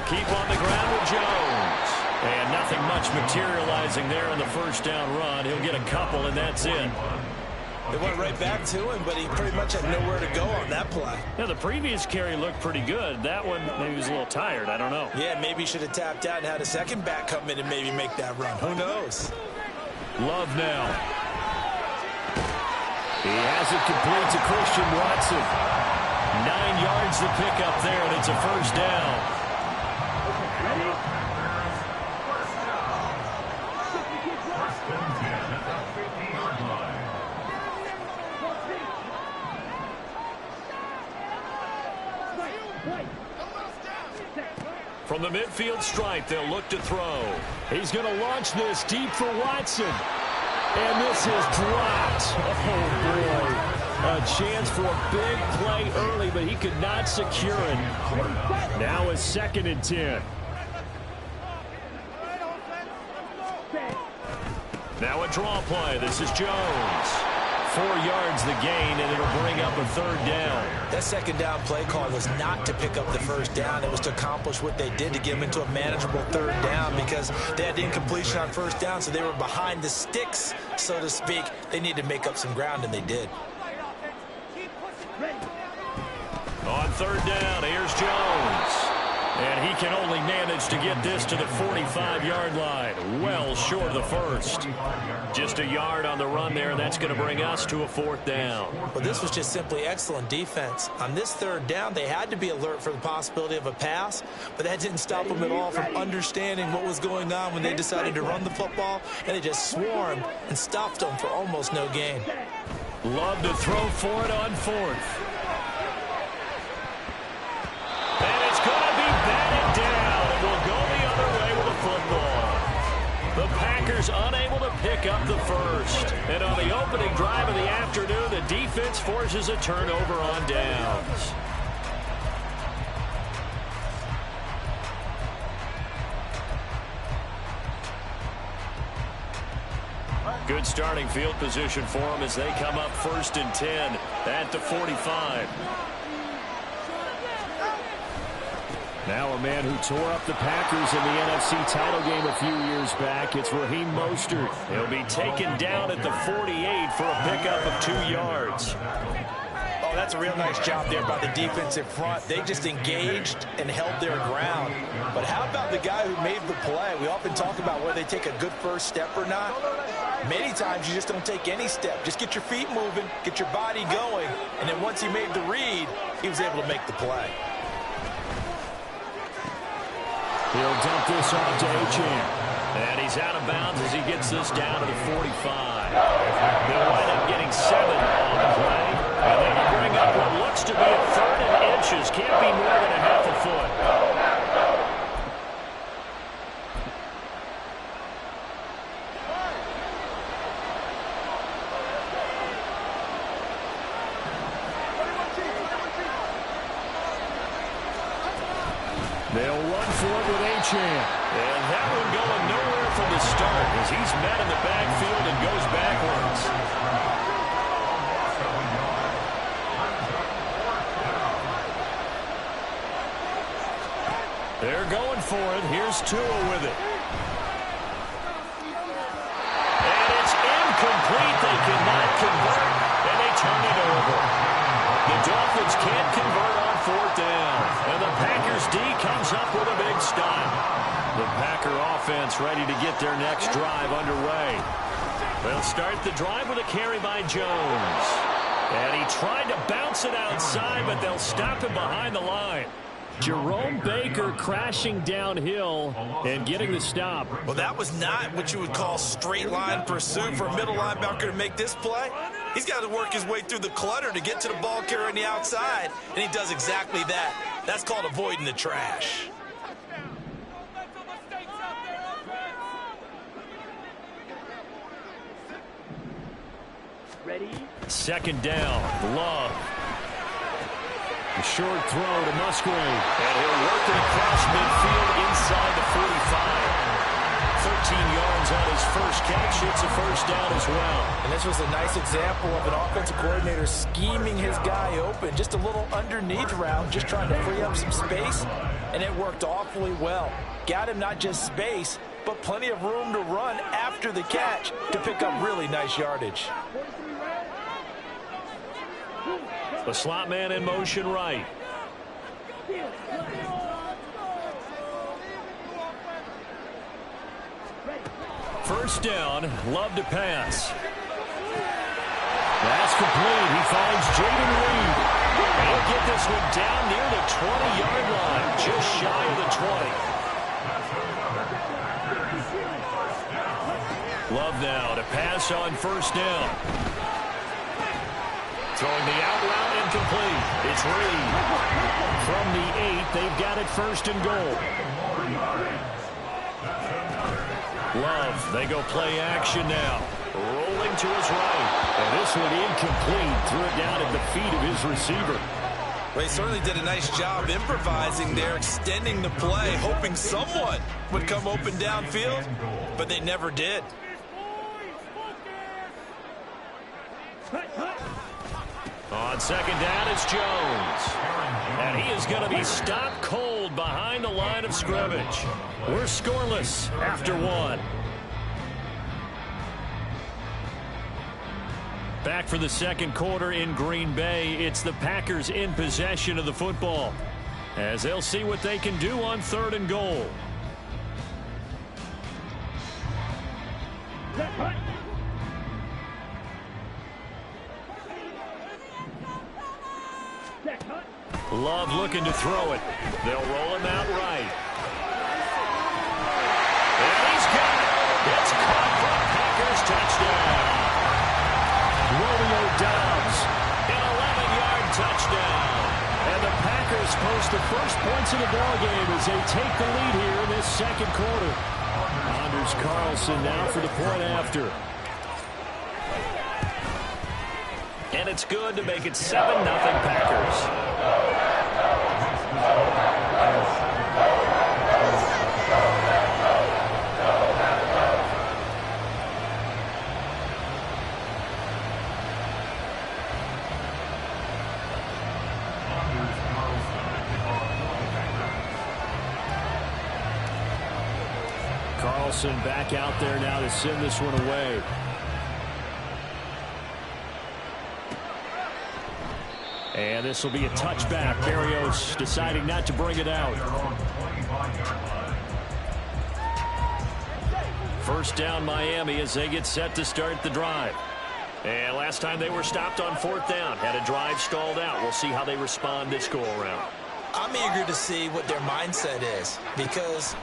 keep on the ground with Jones. And nothing much materializing there on the first down run. He'll get a couple, and that's it. They went right back to him, but he pretty much had nowhere to go on that play. Yeah, the previous carry looked pretty good. That one, maybe he was a little tired. I don't know. Yeah, maybe he should have tapped out and had a second back come in and maybe make that run. Who knows? Love now. He has it complete to Christian Watson. 9 yards to pick up there, and it's a first down. From the midfield stripe, they'll look to throw. He's going to launch this deep for Watson. And this is dropped. Oh, boy. A chance for a big play early, but he could not secure it. Now a 2nd and 10. Now a draw play. This is Jones. 4 yards the gain, and it'll bring up a 3rd down. That 2nd down play call was not to pick up the 1st down. It was to accomplish what they did to get them into a manageable 3rd down because they had incompletion on 1st down, so they were behind the sticks, so to speak. They needed to make up some ground, and they did. On 3rd down, here's Jones. And he can only manage to get this to the 45-yard line. Well short of the 1st. Just a yard on the run there, and that's going to bring us to a 4th down. Well, this was just simply excellent defense. On this 3rd down, they had to be alert for the possibility of a pass, but that didn't stop them at all from understanding what was going on when they decided to run the football, and they just swarmed and stopped them for almost no gain. Love to throw for it on 4th. And it's going to be batted down. It will go the other way with the football. The Packers unable to pick up the 1st. And on the opening drive of the afternoon, the defense forces a turnover on downs. Good starting field position for them as they come up 1st and 10 at the 45. Now a man who tore up the Packers in the NFC title game a few years back. It's Raheem Mostert. He'll be taken down at the 48 for a pickup of 2 yards. Oh, that's a real nice job there by the defensive front. They just engaged and held their ground. But how about the guy who made the play? We often talk about whether they take a good first step or not. Many times you just don't take any step. Just get your feet moving, get your body going, and then once he made the read, he was able to make the play. He'll dump this off to Achane. And he's out of bounds as he gets this down to the 45. They'll wind up getting 7 on the play. And then he'll bring up what looks to be a 3rd and inches. Can't be more than a half a foot. They'll run for it with Achane. And that one going nowhere from the start as he's met in the backfield and goes backwards. They're going for it. Here's Tua with it. And it's incomplete. They cannot convert, and they turn it over. The Dolphins can't convert on 4th down. And the Packers D comes up with a big stop. The Packer offense ready to get their next drive underway. They'll start the drive with a carry by Jones. And he tried to bounce it outside, but they'll stop him behind the line. Jerome Baker crashing downhill and getting the stop. Well, that was not what you would call straight line pursuit for a middle linebacker to make this play. He's got to work his way through the clutter to get to the ball carrier on the outside, and he does exactly that. That's called avoiding the trash. Ready? 2nd down. Love. A short throw to Musgrave. And he'll work it across midfield inside the 45. 13 yards on his first catch. It's a first down as well. And this was a nice example of an offensive coordinator scheming his guy open. Just a little underneath route, just trying to free up some space. and it worked awfully well. Got him not just space, but plenty of room to run after the catch to pick up really nice yardage. The slot man in motion right. First down, Love to pass. That's complete. He finds Jaden Reed. And he'll get this one down near the 20-yard line, just shy of the 20. Love now to pass on first down. Throwing the out route incomplete. It's Reed. From the 8, they've got it first and goal. Love, they go play action now. Rolling to his right. And this one incomplete. Threw it down at the feet of his receiver. Well, he certainly did a nice job improvising there, extending the play, hoping someone would come open downfield, but they never did. On second down, it's Jones. And he is going to be stopped cold behind the line of scrimmage. We're scoreless after 1. Back for the second quarter in Green Bay. It's the Packers in possession of the football, as they'll see what they can do on 3rd and goal. Love looking to throw it. They'll roll him out right. And he's got it. It's caught for a Packers touchdown. Romeo Doubs, an 11-yard touchdown. And the Packers post the first points of the ballgame as they take the lead here in this second quarter. Anders Carlson now for the point after. And it's good to make it 7-0 Packers. Carlson back out there now to send this one away. And this will be a touchback. Barrios deciding not to bring it out. First down Miami as they get set to start the drive. And last time they were stopped on 4th down. Had a drive stalled out. We'll see how they respond this go around. I'm eager to see what their mindset is, because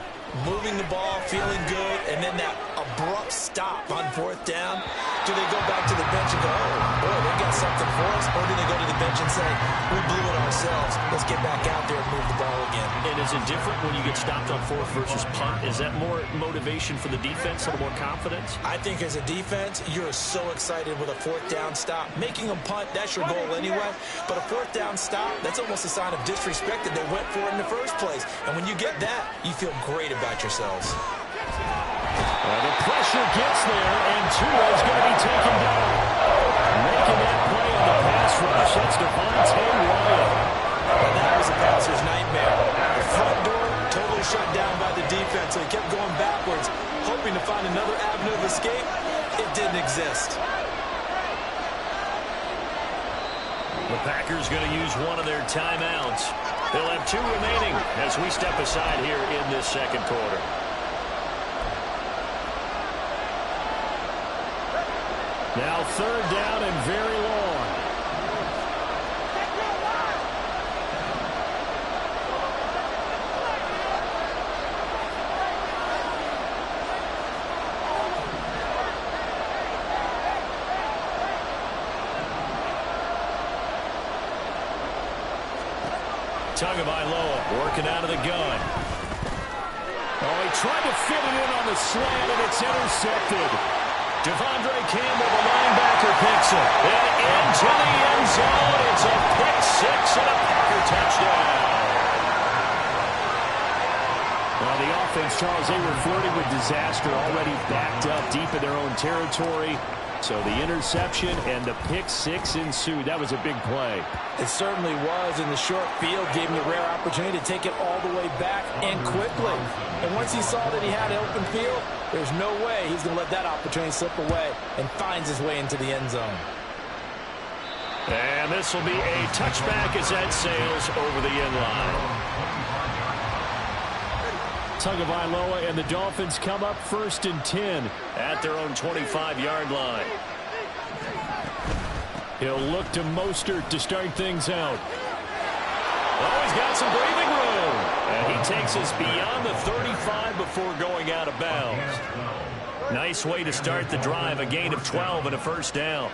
moving the ball, feeling good, and then that abrupt stop on 4th down. Do they go back to the bench and go, oh, boy, they got something for us? Or do they go to the bench and say, we blew it ourselves. Let's get back out there and move the ball again. And is it different when you get stopped on 4th versus punt? Is that more motivation for the defense, a little more confidence? I think as a defense, you're so excited with a 4th down stop. Making them punt, that's your goal anyway. But a 4th down stop, that's almost a sign of disrespect that they went for it in the first place. And when you get that, you feel great about yourselves. The pressure gets there, and Tua is going to be taken down. Making that play on the pass rush, that's Devontae Wyatt. And that was a passer's nightmare. The front door totally shut down by the defense, so he kept going backwards, hoping to find another avenue of escape. It didn't exist. The Packers going to use one of their timeouts. They'll have 2 remaining as we step aside here in this second quarter. Now 3rd down and very long. Tagovailoa working out of the gun. Oh, he tried to fit it in on the slant, and it's intercepted. Devondre Campbell, the linebacker, picks it. And into the end zone. It's a pick 6 and a Packer touchdown. Well, the offense, Charles, they were flirting with disaster, already backed up deep in their own territory. So the interception and the pick six ensued. That was a big play. It certainly was, and the short field gave him the rare opportunity to take it all the way back and quickly. And once he saw that he had an open field, there's no way he's going to let that opportunity slip away, and finds his way into the end zone. And this will be a touchback as that sails over the end line. Tagovailoa and the Dolphins come up 1st and 10 at their own 25-yard line. He'll look to Mostert to start things out. Oh, he's got some breathing room. And he takes us beyond the 35 before going out of bounds. Nice way to start the drive, a gain of 12 and a first down.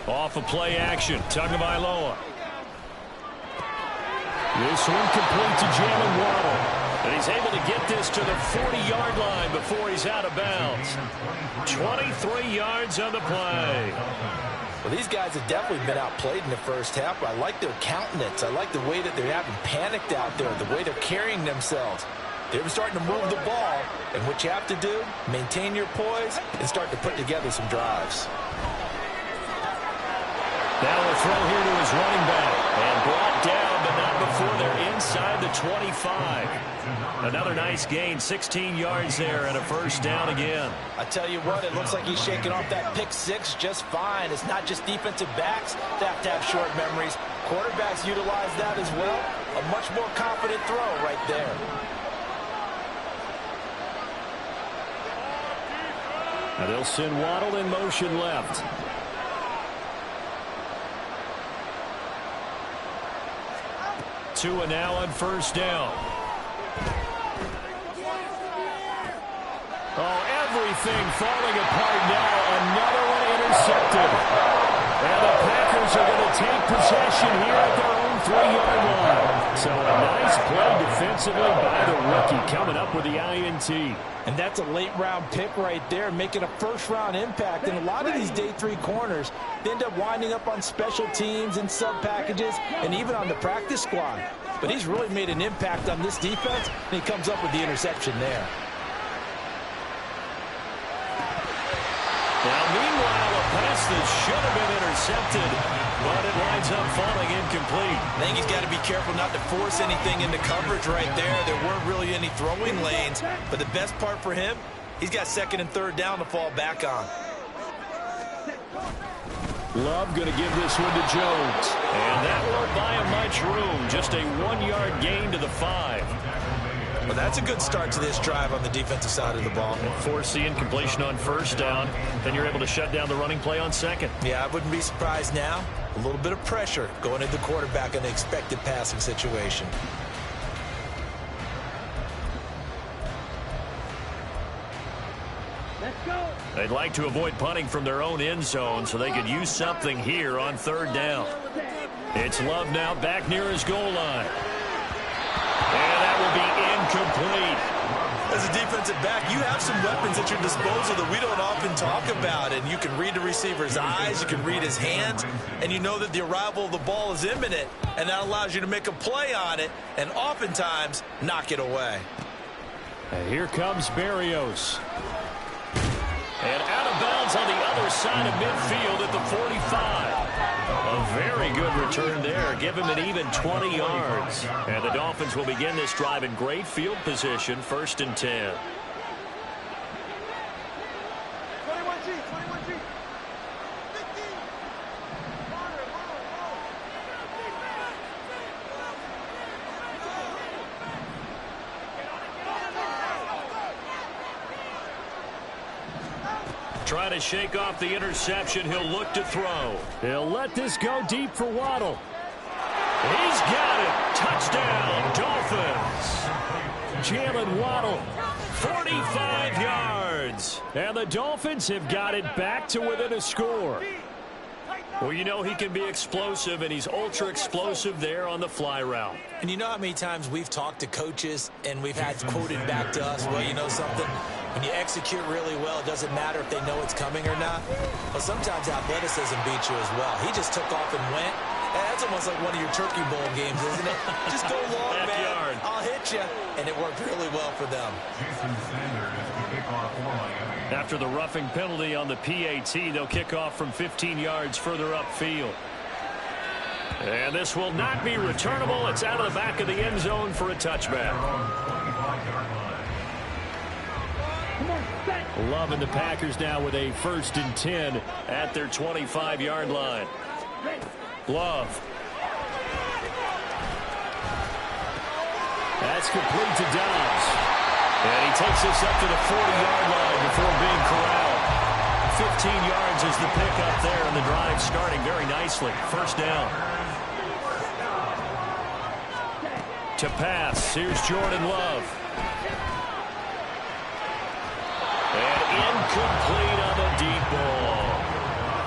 Off of play action, Tagovailoa. This one complete to Jalen Waddle. And he's able to get this to the 40-yard line before he's out of bounds. 23 yards on the play. Well, these guys have definitely been outplayed in the first half, but I like their countenance. I like the way that they're having panicked out there, the way they're carrying themselves. They're starting to move the ball, and what you have to do, maintain your poise and start to put together some drives. Now a throw here to his running back. And brought down, but not before they're inside the 25. Another nice gain, 16 yards there and a first down again. I tell you what, it looks like he's shaking off that pick six just fine. It's not just defensive backs that have to have short memories. Quarterbacks utilize that as well. A much more confident throw right there. Now they'll send Waddle in motion left. Tua now on first down. Oh, everything falling apart now. Another one intercepted. And the Packers are going to take possession here at their own 3-yard line. So a nice play defensively by the rookie, coming up with the INT. And that's a late-round pick right there, making a first-round impact. And a lot of these day 3 corners, they end up winding up on special teams and sub-packages and even on the practice squad. But he's really made an impact on this defense, and he comes up with the interception there. Now, meanwhile, a pass that should have been intercepted, but it winds up falling incomplete. I think he's got to be careful not to force anything into coverage right there. There weren't really any throwing lanes, but the best part for him, he's got 2nd and 3rd down to fall back on. Love going to give this one to Jones. And that won't buy him much room. Just a 1-yard gain to the 5. Well, that's a good start to this drive on the defensive side of the ball. Force the incompletion on first down. Then you're able to shut down the running play on 2nd. Yeah, I wouldn't be surprised now. A little bit of pressure going into the quarterback in the expected passing situation. They'd like to avoid punting from their own end zone so they could use something here on 3rd down. It's Love now back near his goal line. And that will be incomplete. As a defensive back, you have some weapons at your disposal that we don't often talk about. And you can read the receiver's eyes, you can read his hands, and you know that the arrival of the ball is imminent. And that allows you to make a play on it and oftentimes knock it away. And here comes Berrios. And out of bounds on the other side of midfield at the 45. A very good return there. Give him an even 20 yards. And the Dolphins will begin this drive in great field position, 1st and 10. Trying to shake off the interception. He'll look to throw. He'll let this go deep for Waddle. He's got it. Touchdown, Dolphins. Jalen Waddle, 45 yards. And the Dolphins have got it back to within a score. Well, you know he can be explosive, and he's ultra explosive there on the fly route. And you know how many times we've talked to coaches and we've had quoted back to us, well, you know something? When you execute really well, it doesn't matter if they know it's coming or not. Well, sometimes athleticism beats you as well. He just took off and went, That's almost like one of your Turkey Bowl games, isn't it? Just go long, man. I'll hit you. And it worked really well for them. After the roughing penalty on the PAT, they'll kick off from 15 yards further upfield. And this will not be returnable. It's out of the back of the end zone for a touchback. Loving the Packers now with a 1st and 10 at their 25-yard line. Love. That's complete to Dobbs. And he takes this up to the 40-yard line before being corralled. 15 yards is the pickup there, and the drive starting very nicely. 1st down. To pass. Here's Jordan Love. And incomplete on the deep ball.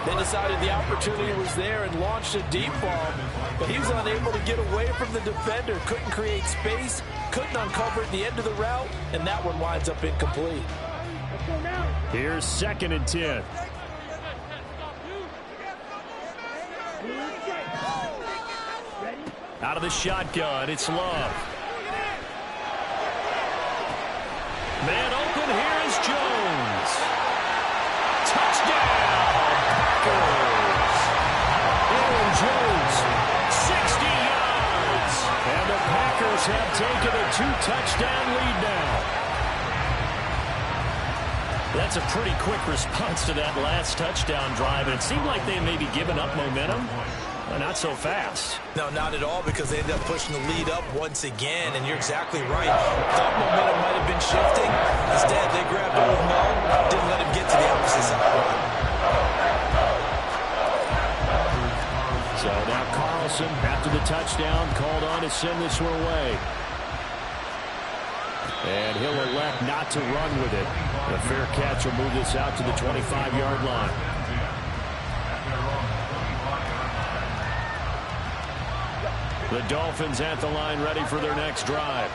They decided the opportunity was there and launched a deep ball, but he was unable to get away from the defender. Couldn't create space, couldn't uncover at the end of the route, and that one winds up incomplete. Here's 2nd and 10. Out of the shotgun, it's Love. Man open, here is Jones. Touchdown, Packers. Aaron Jones, 60 yards. And the Packers have taken a 2-touchdown lead now. That's a pretty quick response to that last touchdown drive. And it seemed like they may be giving up momentum. Not so fast. No, not at all, because they ended up pushing the lead up once again, and you're exactly right. Thought momentum might have been shifting. Instead, they grabbed Old Mo, didn't let him get to the opposite side. So now Carlson, after the touchdown, called on to send this one away. And he'll elect not to run with it. A fair catch will move this out to the 25-yard line. The Dolphins at the line, ready for their next drive.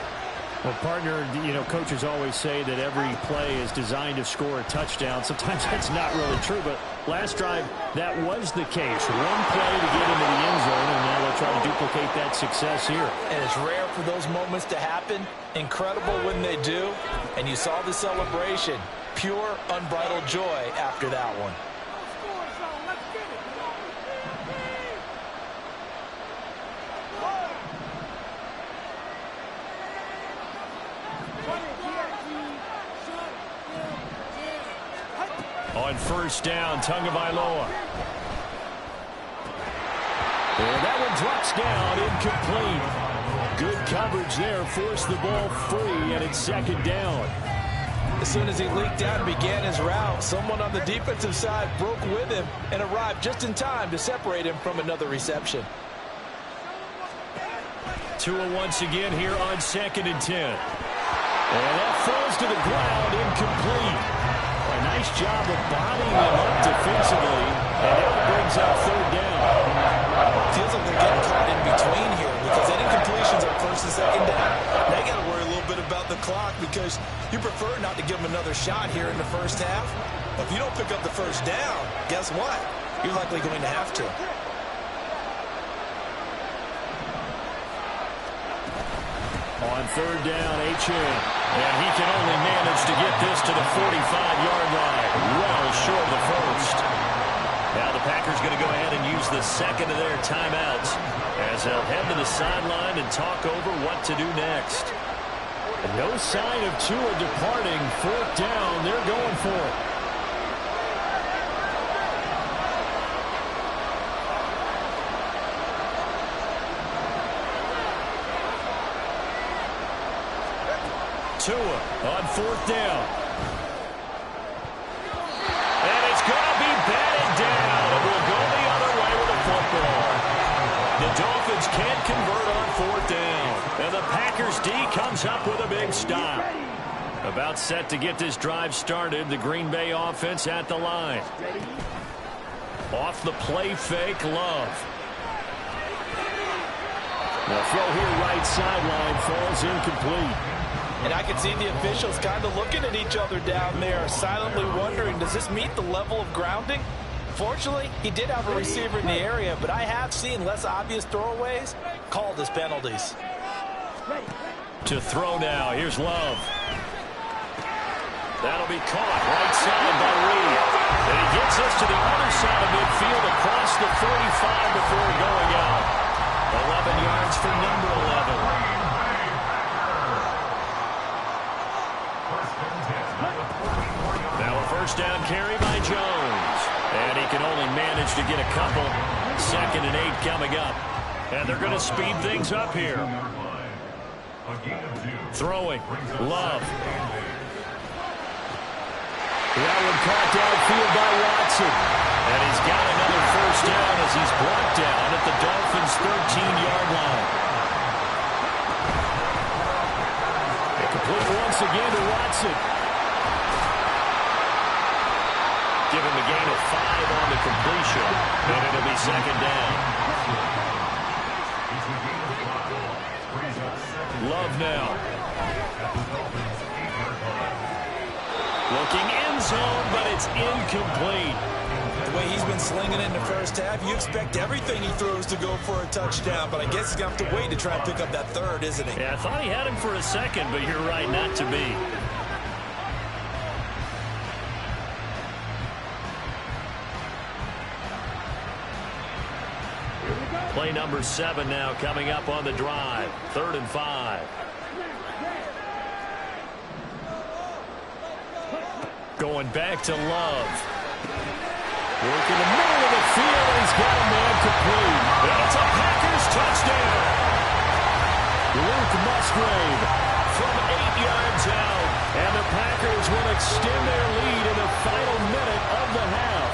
Well, partner, you know, coaches always say that every play is designed to score a touchdown. Sometimes that's not really true, but last drive, that was the case. One play to get into the end zone, and now they'll try to duplicate that success here. And it's rare for those moments to happen. Incredible when they do. And you saw the celebration. Pure, unbridled joy after that one. On 1st down, Tagovailoa. And that one drops down, incomplete. Good coverage there, forced the ball free, and it's 2nd down. As soon as he leaked out and began his route, someone on the defensive side broke with him and arrived just in time to separate him from another reception. Tua once again here on 2nd and 10. And that falls to the ground, incomplete. A nice job of bodying him up defensively, and now it brings up 3rd down. Feels like they're getting caught in between here, because that incompletions on 1st and 2nd down. Now you got to worry a little bit about the clock, because you prefer not to give them another shot here in the 1st half. But if you don't pick up the 1st down, guess what? You're likely going to have to. On 3rd down, H.N. And he can only manage to get this to the 45-yard line. Well short of the 1st. Now the Packers going to go ahead and use the 2nd of their timeouts as they'll head to the sideline and talk over what to do next. And no sign of Tua departing. 4th down, they're going for it. Tua on 4th down. And it's going to be batted down. It will go the other way with the football. The Dolphins can't convert on 4th down. And the Packers D comes up with a big stop. About set to get this drive started. The Green Bay offense at the line. Off the play fake, Love. The throw here right sideline falls incomplete. And I can see the officials kind of looking at each other down there, silently wondering, does this meet the level of grounding? Fortunately, he did have a receiver in the area, but I have seen less obvious throwaways called as penalties. To throw now, here's Love. That'll be caught right side by Reed. And he gets us to the other side of midfield across the 45 before going out. 11 yards for number 11. Now a first down carry by Jones. And he can only manage to get a couple. 2nd and 8 coming up. And they're going to speed things up here. Throwing. Love. That one caught downfield by Watson. And he's got another first down as he's brought down at the Dolphins' 13-yard line. Complete once again to Watson. Give him a gain of 5 on the completion. And it'll be 2nd down. Love now. Looking end zone, but it's incomplete. The way he's been slinging it in the first half, you expect everything he throws to go for a touchdown, but I guess he's going to have to wait to try and pick up that third, isn't he? Yeah, I thought he had him for a second, but you're right, not to be. Play number 7 now coming up on the drive. 3rd and 5. Going back to Love. Working the middle of the field, and he's got a man complete. And it's a Packers touchdown. Luke Musgrave from 8 yards out. And the Packers will extend their lead in the final minute of the half.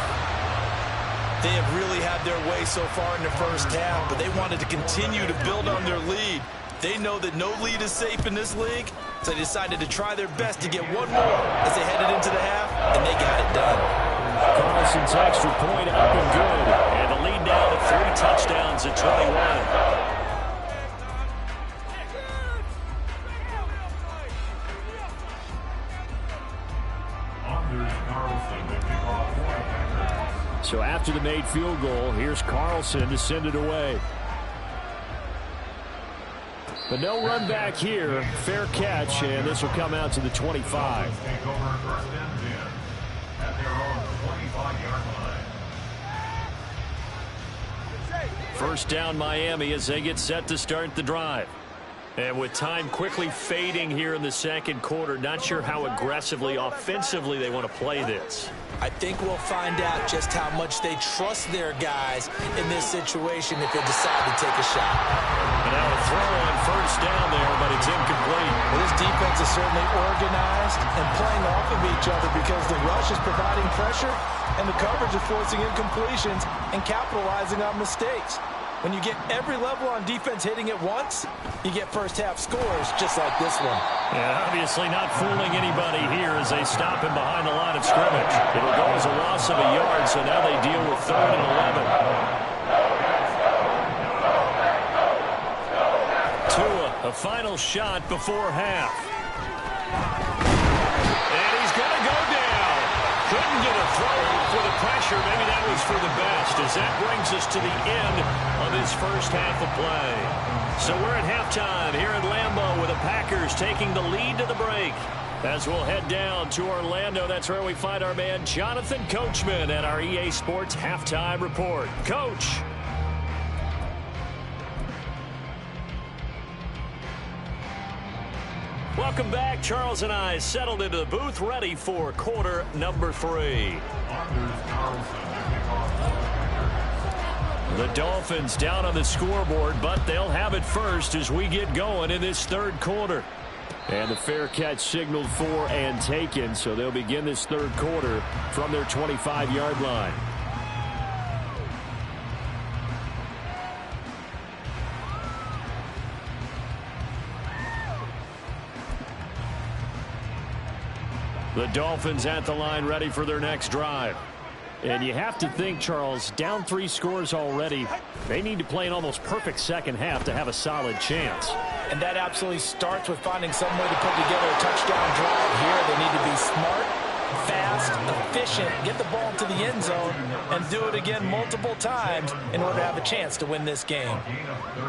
They have really had their way so far in the first half, but they wanted to continue to build on their lead. They know that no lead is safe in this league, so they decided to try their best to get one more as they headed into the half, and they got it done. Carlson's extra point up and good. And the lead now to 3 touchdowns at 21. So after the made field goal, here's Carlson to send it away. But no run back here. Fair catch, and this will come out to the 25. First down Miami as they get set to start the drive. And with time quickly fading here in the second quarter, not sure how aggressively, offensively they want to play this. I think we'll find out just how much they trust their guys in this situation if they decide to take a shot. And now a throw on first down there, but it's incomplete. Well, this defense is certainly organized and playing off of each other because the rush is providing pressure and the coverage is forcing incompletions and capitalizing on mistakes. When you get every level on defense hitting at once, you get first half scores just like this one. Yeah, obviously not fooling anybody here as they stop him behind the line of scrimmage. It'll go as a loss of a yard, so now they deal with 3rd and 11. Tua, a final shot before half. And he's going to go down. Couldn't get a throw for the pressure. Maybe that was for the best, as that brings us to the end of his first half of play. So we're at halftime here at Lambeau with the Packers taking the lead to the break. As we'll head down to Orlando, that's where we find our man Jonathan Coachman at our EA Sports Halftime Report. Coach. Welcome back. Charles and I settled into the booth, ready for quarter number 3. The Dolphins down on the scoreboard, but they'll have it first as we get going in this third quarter. And the fair catch signaled for and taken, so they'll begin this third quarter from their 25-yard line. The Dolphins at the line ready for their next drive. And you have to think, Charles, down 3 scores already. They need to play an almost perfect second half to have a solid chance. And that absolutely starts with finding some way to put together a touchdown drive here. They need to be smart fast, efficient, get the ball into the end zone, and do it again multiple times in order to have a chance to win this game.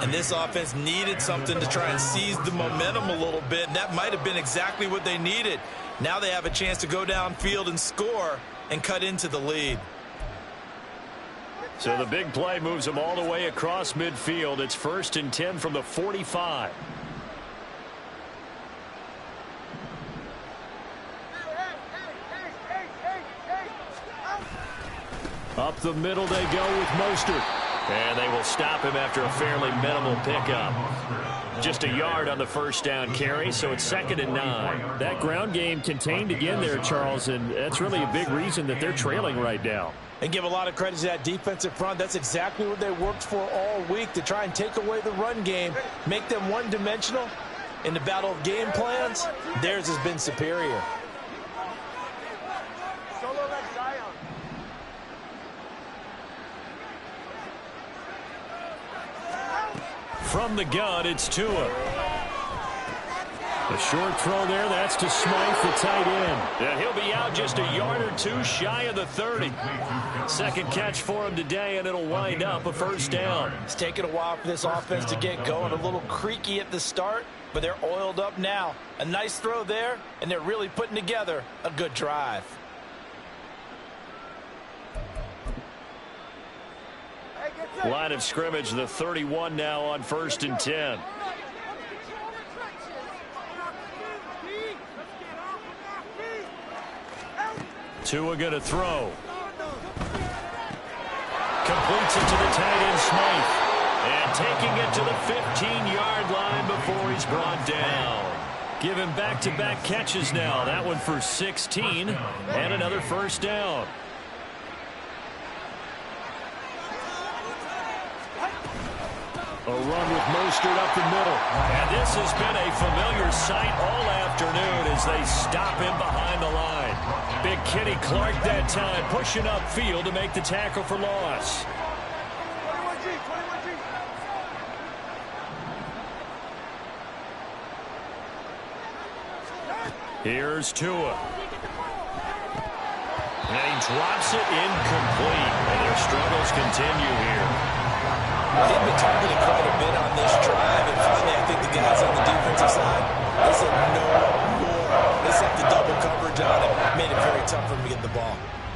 And this offense needed something to try and seize the momentum a little bit, and that might have been exactly what they needed. Now they have a chance to go downfield and score and cut into the lead. So the big play moves them all the way across midfield. It's 1st and 10 from the 45. Up the middle they go with Mostert. And they will stop him after a fairly minimal pickup. Just a yard on the first down carry, so it's 2nd and 9. That ground game contained again there, Charles, and that's really a big reason that they're trailing right now. And give a lot of credit to that defensive front. That's exactly what they worked for all week, to try and take away the run game, make them one-dimensional. In the battle of game plans, theirs has been superior. From the gun, it's Tua. A short throw there, that's to Smythe, the tight end. And he'll be out just a yard or two shy of the 30. Second catch for him today, and it'll wind up a first down. It's taken a while for this offense to get going. A little creaky at the start, but they're oiled up now. A nice throw there, and they're really putting together a good drive. Line of scrimmage, the 31 now on 1st and 10. Tua going to throw. Completes it to the tight end, Smythe. And taking it to the 15-yard line before he's brought down. Give him back-to-back catches now. That one for 16 and another first down. A run with Mostert up the middle. And this has been a familiar sight all afternoon as they stop him behind the line. Big Kenny Clark that time pushing upfield to make the tackle for loss. Here's Tua. And he drops it incomplete. And their struggles continue here. They've been targeted quite a bit on this drive, and finally I think the guys on the defensive side, they said no more. They set the double coverage on it, made it very tough for them to get the ball.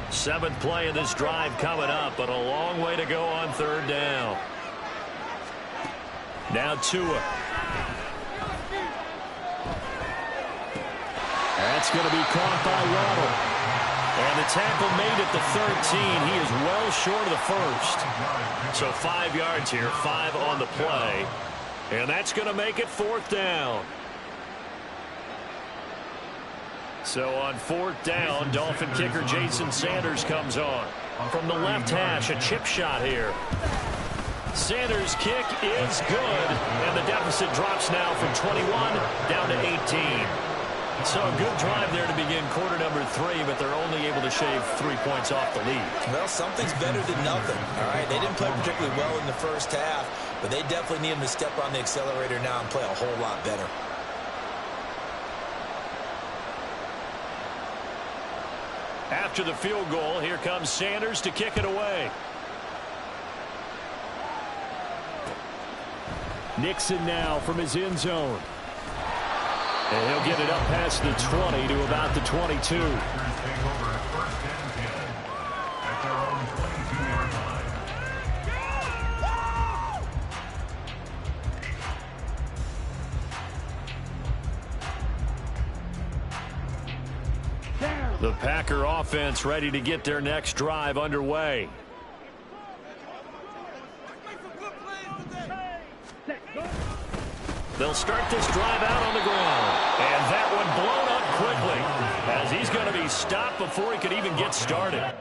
7th play of this drive coming up, but a long way to go on 3rd down. Now Tua. That's going to be caught by Waddle. And the tackle made at the 13. He is well short of the first. So 5 yards here, 5 on the play. And that's going to make it 4th down. So on 4th down, Dolphin kicker Jason Sanders comes on. From the left hash, a chip shot here. Sanders' kick is good. And the deficit drops now from 21 down to 18. So a good drive there to begin quarter number 3, but they're only able to shave 3 points off the lead. Well, something's better than nothing. All right, they didn't play particularly well in the first half, but they definitely need them to step on the accelerator now and play a whole lot better. After the field goal, here comes Sanders to kick it away. Nixon now from his end zone. And he'll get it up past the 20 to about the 22. The Packer offense ready to get their next drive underway. They'll start this drive out on the ground. And that one blown up quickly as he's going to be stopped before he could even get started.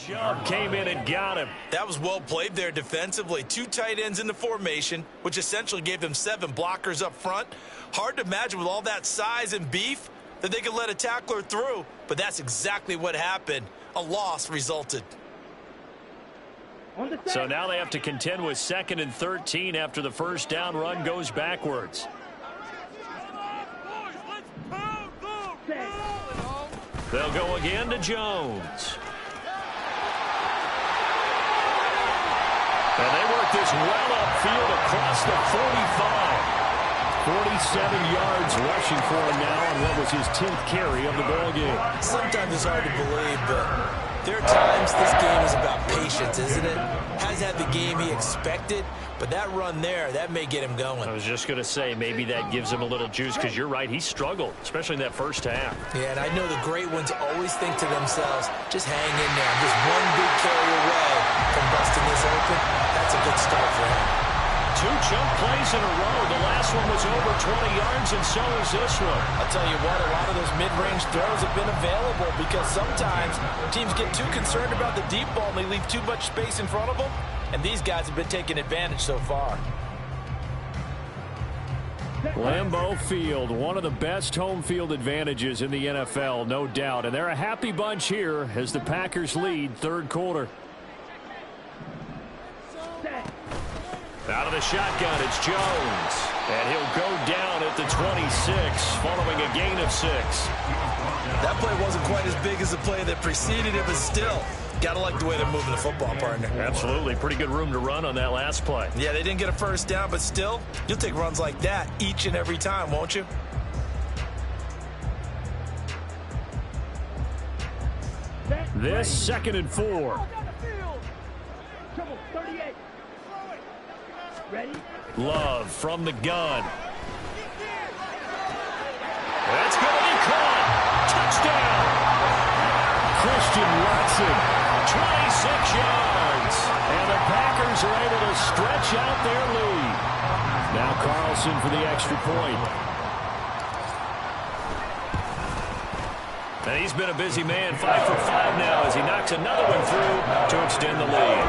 Chubb came in and got him. That was well played there defensively. 2 tight ends in the formation, which essentially gave them 7 blockers up front. Hard to imagine with all that size and beef that they could let a tackler through, but that's exactly what happened. A loss resulted. So now they have to contend with 2nd and 13 after the first down run goes backwards. They'll go again to Jones. And they work this well upfield across the 45. 47 yards rushing for him now on what was his 10th carry of the ball game. Sometimes it's hard to believe, but there are times this game is about patience, isn't it? Has had the game he expected, but that run there, that may get him going. I was just going to say, maybe that gives him a little juice, because you're right, he struggled, especially in that first half. Yeah, and I know the great ones always think to themselves, just hang in there. Just one big carry away from busting this open. That's a good start for him. 2 chunk plays in a row. The last one was over 20 yards, and so is this one. I'll tell you what, a lot of those mid-range throws have been available because sometimes teams get too concerned about the deep ball and they leave too much space in front of them, and these guys have been taking advantage so far. Lambeau Field, one of the best home field advantages in the NFL, no doubt. And they're a happy bunch here as the Packers lead 3rd quarter. Out of the shotgun, it's Jones. And he'll go down at the 26 following a gain of 6. That play wasn't quite as big as the play that preceded it, but still, got to like the way they're moving the football, partner. Absolutely. Pretty good room to run on that last play. Yeah, they didn't get a first down, but still, you'll take runs like that each and every time, won't you? This 2nd and 4. Love from the gun. That's going to be caught. Touchdown. Christian Watson, 26 yards. And the Packers are able to stretch out their lead. Now Carlson for the extra point. And he's been a busy man, 5 for 5 now as he knocks another one through to extend the lead.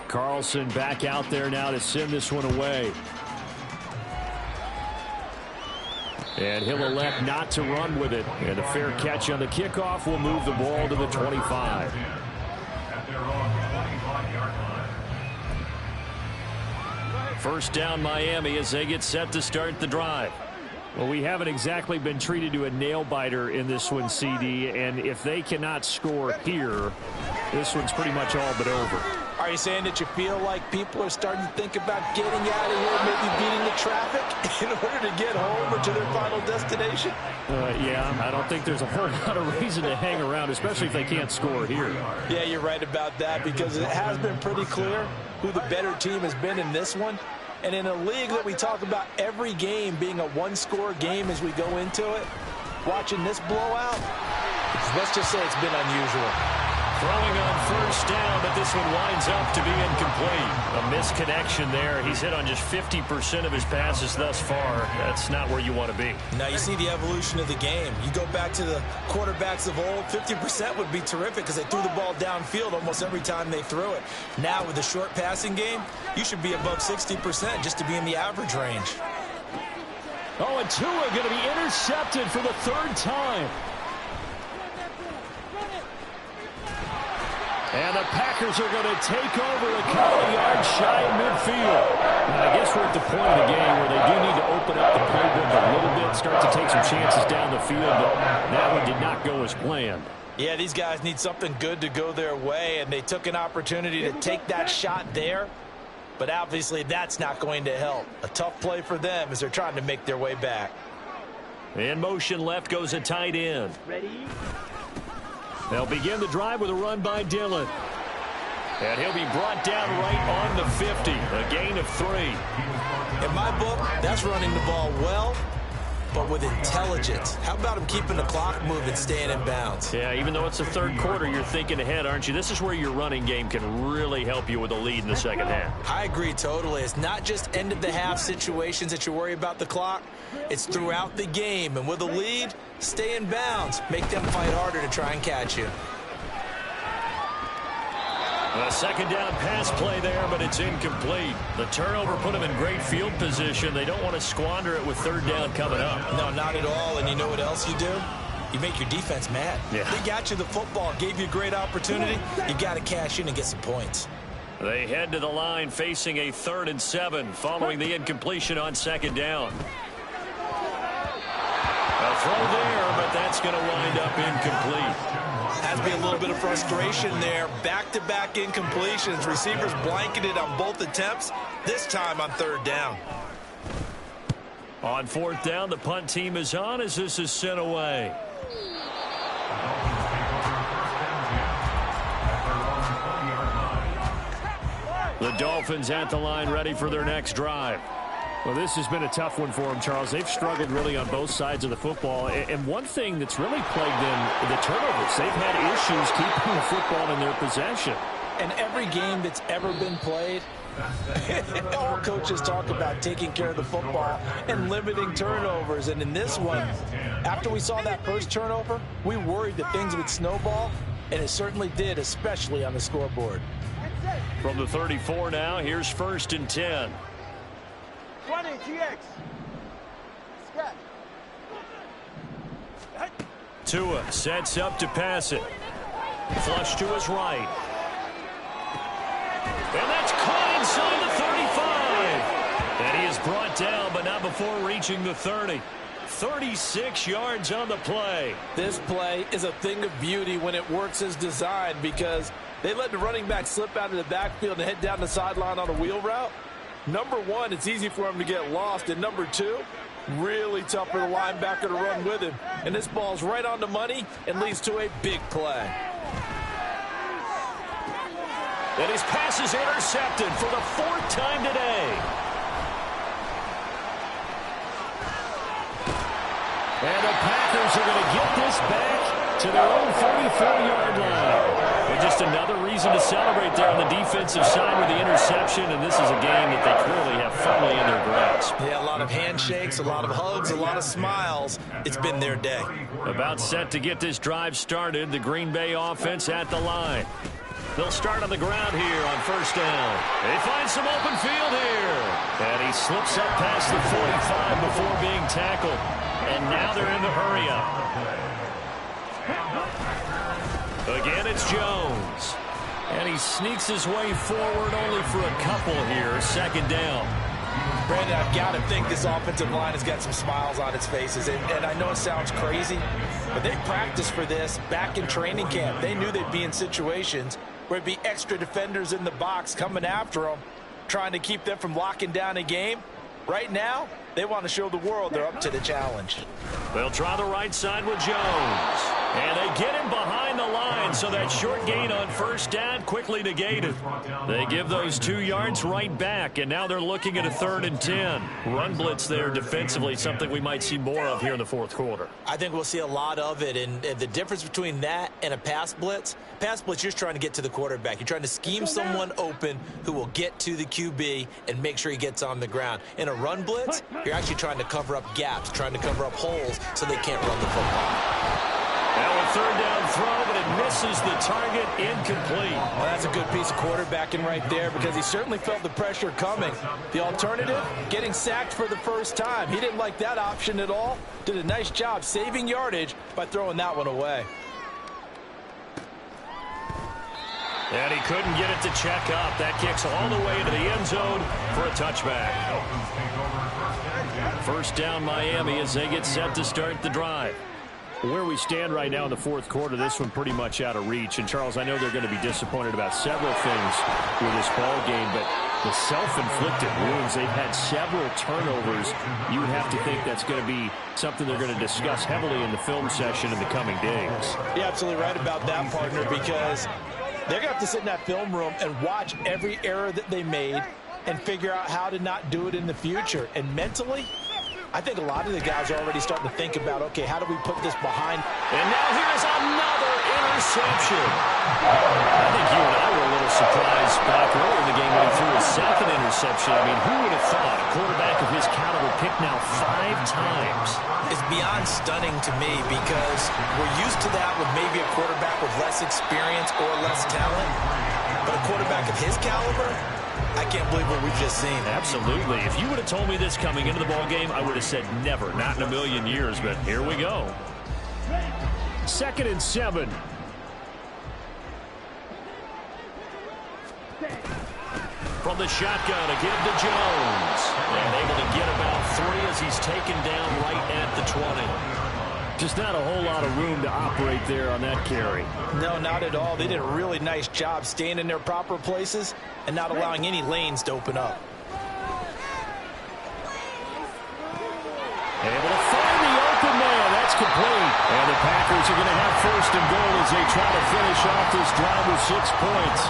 Carlson back out there now to send this one away. And he'll elect not to run with it. And a fair catch on the kickoff will move the ball to the 25. First down Miami as they get set to start the drive. Well, we haven't exactly been treated to a nail-biter in this one, CD. And if they cannot score here, this one's pretty much all but over. Are you saying that you feel like people are starting to think about getting out of here, maybe beating the traffic in order to get home or to their final destination? Yeah, I don't think there's a whole lot of reason to hang around, especially if they can't score here. Yeah, you're right about that because it has been pretty clear who the better team has been in this one. And in a league that we talk about every game being a one-score game as we go into it, watching this blowout, let's just say it's been unusual. Throwing on first down, but this one winds up to be incomplete. A misconnection there. He's hit on just 50% of his passes thus far. That's not where you want to be. Now you see the evolution of the game. You go back to the quarterbacks of old, 50% would be terrific because they threw the ball downfield almost every time they threw it. Now with the short passing game, you should be above 60% just to be in the average range. Oh, and Tua going to be intercepted for the 3rd time. And the Packers are going to take over a couple of yards shy of midfield. And I guess we're at the point of the game where they do need to open up the playbook a little bit, start to take some chances down the field, but that one did not go as planned. Yeah, these guys need something good to go their way, and they took an opportunity to take that shot there. But obviously that's not going to help. A tough play for them as they're trying to make their way back. In motion left goes a tight end. Ready? They'll begin the drive with a run by Dillon. And he'll be brought down right on the 50. A gain of 3. In my book, that's running the ball well but with intelligence. How about him keeping the clock moving, staying in bounds? Yeah, even though it's the third quarter, you're thinking ahead, aren't you? This is where your running game can really help you with a lead in the second half. I agree totally. It's not just end-of-the-half situations that you worry about the clock. It's throughout the game. And with a lead, stay in bounds. Make them fight harder to try and catch you. A second down pass play there, but it's incomplete. The turnover put them in great field position. They don't want to squander it with third down coming up. No, not at all. And you know what else you do? You make your defense mad. Yeah. They got you the football, gave you a great opportunity. You got to cash in and get some points. They head to the line facing a 3rd and 7 following the incompletion on second down. A throw there, but that's going to wind up incomplete. Has to be a little bit of frustration there. Back-to-back incompletions. Receivers blanketed on both attempts, this time on 3rd down. On 4th down, the punt team is on as this is sent away. The Dolphins at the line ready for their next drive. Well, this has been a tough one for them, Charles. They've struggled really on both sides of the football. And one thing that's really plagued them, the turnovers. They've had issues keeping the football in their possession. And every game that's ever been played, all coaches talk about taking care of the football and limiting turnovers. And in this one, after we saw that first turnover, we worried that things would snowball, and it certainly did, especially on the scoreboard. From the 34 now, here's 1st and 10. 20, GX. Scott. Tua sets up to pass it. Flush to his right. And that's caught inside the 35. And he is brought down, but not before reaching the 30. 36 yards on the play. This play is a thing of beauty when it works as designed, because they let the running back slip out of the backfield and head down the sideline on a wheel route. Number one, it's easy for him to get lost. And number two, really tough for the linebacker to run with him. And this ball's right on the money and leads to a big play. And his pass is intercepted for the 4th time today. And the Packers are going to get this back to their own 34-yard line. And just another reason to celebrate there on the defensive side with the interception, and this is a game that they clearly have firmly in their grasp. Yeah, a lot of handshakes, a lot of hugs, a lot of smiles. It's been their day. About set to get this drive started, the Green Bay offense at the line. They'll start on the ground here on 1st down. They find some open field here. And he slips up past the 45 before being tackled. And now they're in the hurry up. Again, it's Jones. And he sneaks his way forward only for a couple here. 2nd down. Brandon, I've got to think this offensive line has got some smiles on its faces. And I know it sounds crazy, but they practiced for this back in training camp. They knew they'd be in situations where it'd be extra defenders in the box coming after them, trying to keep them from locking down a game. Right now, they want to show the world they're up to the challenge. They'll try the right side with Jones. And they get him behind the line, so that short gain on 1st down quickly negated. They give those 2 yards right back, and now they're looking at a 3rd and 10. Run blitz there defensively, something we might see more of here in the 4th quarter. I think we'll see a lot of it, and the difference between that and a pass blitz, you're just trying to get to the quarterback. You're trying to scheme someone open who will get to the QB and make sure he gets on the ground. In a run blitz, you're actually trying to cover up gaps, trying to cover up holes so they can't run the football. Now a 3rd down throw, but it misses the target, incomplete. Well, that's a good piece of quarterbacking right there, because he certainly felt the pressure coming. The alternative, getting sacked for the 1st time. He didn't like that option at all. Did a nice job saving yardage by throwing that one away. And he couldn't get it to check up. That kicks all the way into the end zone for a touchback. 1st down Miami as they get set to start the drive. Where we stand right now in the 4th quarter, this one pretty much out of reach. And, Charles, I know they're going to be disappointed about several things with this ball game, but the self-inflicted wounds, they've had several turnovers. You would have to think that's going to be something they're going to discuss heavily in the film session in the coming days. You're absolutely right about that, partner, because they're going to have to sit in that film room and watch every error that they made and figure out how to not do it in the future. And mentally, I think a lot of the guys are already starting to think about, okay, how do we put this behind? And now here's another interception. I think you and I were a little surprised back earlier in the game when he threw his second interception. I mean, who would have thought a quarterback of his caliber picked now 5 times? It's beyond stunning to me because we're used to that with maybe a quarterback with less experience or less talent. But a quarterback of his caliber, I can't believe what we've just seen. Absolutely. If you would have told me this coming into the ball game, I would have said never, not in a million years. But here we go. 2nd and 7. From the shotgun, a give to Jones. And able to get about 3 as he's taken down right at the 20. Just not a whole lot of room to operate there on that carry. No, not at all. They did a really nice job staying in their proper places and not allowing any lanes to open up. Able to find the open man. That's complete. And the Packers are going to have 1st and goal as they try to finish off this drive with 6 points.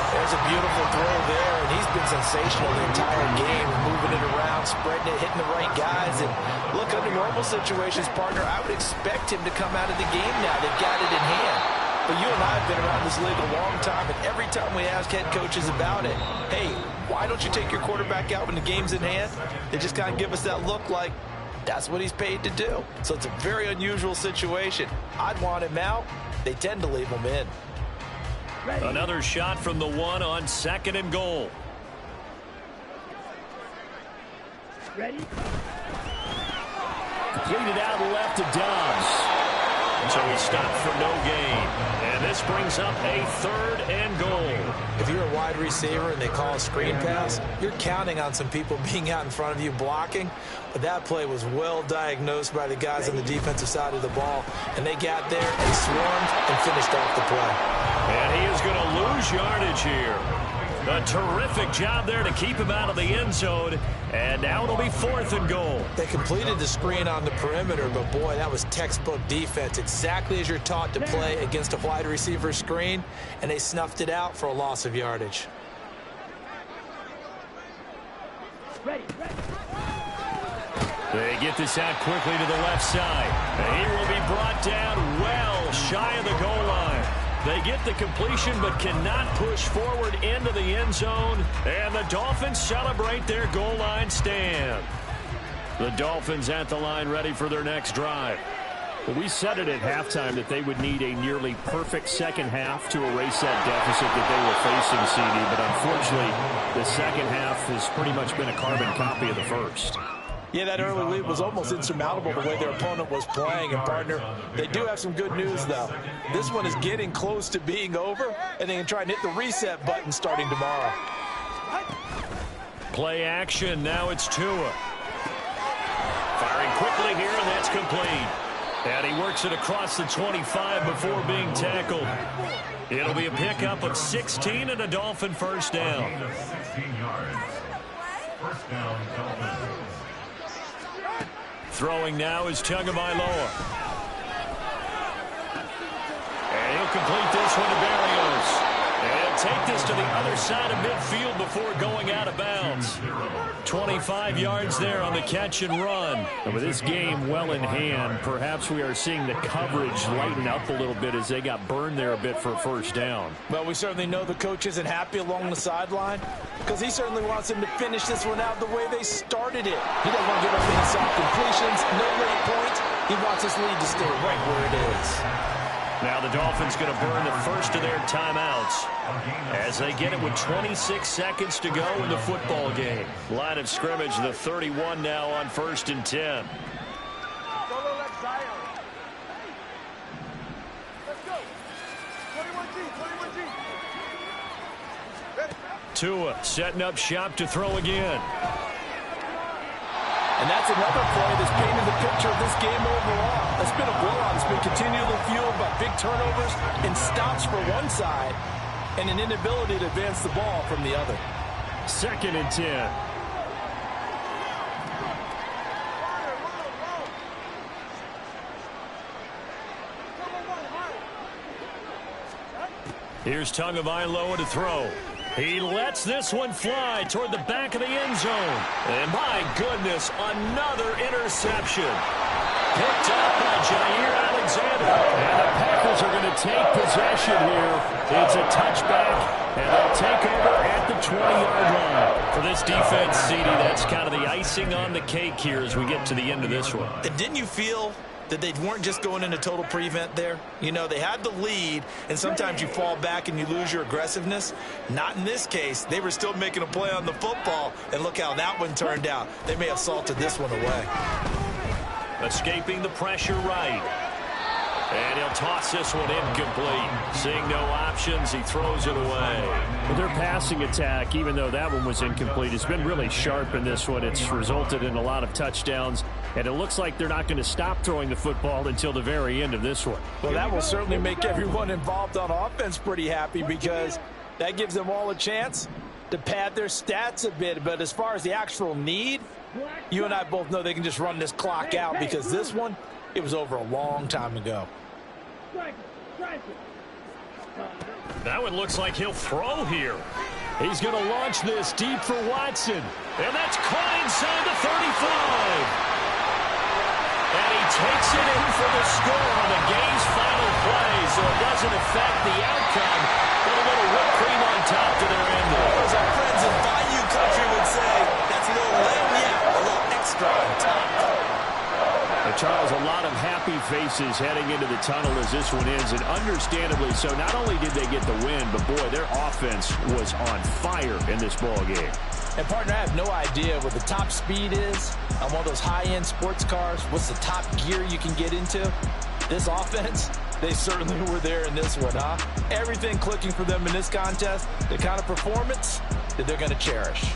There's a beautiful throw there, and he's been sensational the entire game, moving it around, spreading it, hitting the right guys. And look, under normal situations, partner, I would expect him to come out of the game now. They've got it in hand. But you and I have been around this league a long time, and every time we ask head coaches about it, hey, why don't you take your quarterback out when the game's in hand? They just kind of give us that look like that's what he's paid to do. So it's a very unusual situation. I'd want him out. They tend to leave him in. Another shot from the 1 on 2nd and goal. Ready? Completed out left to Dobbs. So he stopped for no gain. And this brings up a 3rd and goal. If you're a wide receiver and they call a screen pass, you're counting on some people being out in front of you blocking. But that play was well diagnosed by the guys on the defensive side of the ball. And they got there and swarmed and finished off the play. And he is going to lose yardage here. A terrific job there to keep him out of the end zone. And now it'll be 4th and goal. They completed the screen on the perimeter, but boy, that was textbook defense. Exactly as you're taught to play against a wide receiver screen, and they snuffed it out for a loss of yardage. Ready. They get this out quickly to the left side. And he will be brought down well shy of the goal line. They get the completion but cannot push forward into the end zone. And the Dolphins celebrate their goal line stand. The Dolphins at the line ready for their next drive. Well, we said it at halftime that they would need a nearly perfect second half to erase that deficit that they were facing, CD. But unfortunately, the second half has pretty much been a carbon copy of the first. Yeah, that early lead was almost insurmountable the way their opponent was playing. And, partner, they do have some good news, though. This one is getting close to being over, and they can try and hit the reset button starting tomorrow. Play action. Now it's Tua. Firing quickly here, and that's complete. And he works it across the 25 before being tackled. It'll be a pickup of 16 and a Dolphin first down. 16 yards. First down, Dolphins. Throwing now is Tagovailoa. And he'll complete this one to Berrios. And he'll take this to the other side of midfield before going out of bounds. 25 yards there on the catch and run. And with this game well in hand, perhaps we are seeing the coverage lighten up a little bit as they got burned there a bit for a first down. Well, we certainly know the coach isn't happy along the sideline because he certainly wants them to finish this one out the way they started it. He doesn't want to give up any soft completions, no late points. He wants this lead to stay right where it is. Now the Dolphins going to burn the first of their timeouts as they get it with 26 seconds to go in the football game. Line of scrimmage, the 31 now on 1st and 10. Let's go. 21G. Tua setting up shop to throw again. And that's another play that's painted the picture of this game overall. It's been a blowout. It's been continually fueled by big turnovers and stops for one side and an inability to advance the ball from the other. 2nd and 10. Here's Tagovailoa to throw. He lets this one fly toward the back of the end zone. And my goodness, another interception. Picked up by Jair Alexander. And the Packers are going to take possession here. It's a touchback, and they'll take over at the 20-yard line. For this defense, CD, that's kind of the icing on the cake here as we get to the end of this one. And didn't you feel that they weren't just going into total prevent there? You know, they had the lead, and sometimes you fall back and you lose your aggressiveness. Not in this case. They were still making a play on the football, and look how that one turned out. They may have salted this one away. Escaping the pressure right. And he'll toss this one incomplete. Seeing no options, he throws it away. Well, their passing attack, even though that one was incomplete, has been really sharp in this one. It's resulted in a lot of touchdowns, and it looks like they're not going to stop throwing the football until the very end of this one. Well, that will certainly make everyone involved on offense pretty happy, because that gives them all a chance to pad their stats a bit. But as far as the actual need, you and I both know they can just run this clock out, because this one, it was over a long time ago. That one looks like he'll throw here. He's going to launch this deep for Watson. And that's caught inside the 35. And he takes it in for the score on the game's final play, so it doesn't affect the outcome, but a little whipped cream on top to their end. As our friends in Bayou Country would say, that's a little lagniappe, a little extra on top. Charles, a lot of happy faces heading into the tunnel as this one ends, and understandably so. Not only did they get the win, but boy, their offense was on fire in this ball game. And partner, I have no idea what the top speed is on one of those high-end sports cars. What's the top gear you can get into? This offense, they certainly were there in this one, huh? Everything clicking for them in this contest, the kind of performance that they're going to cherish.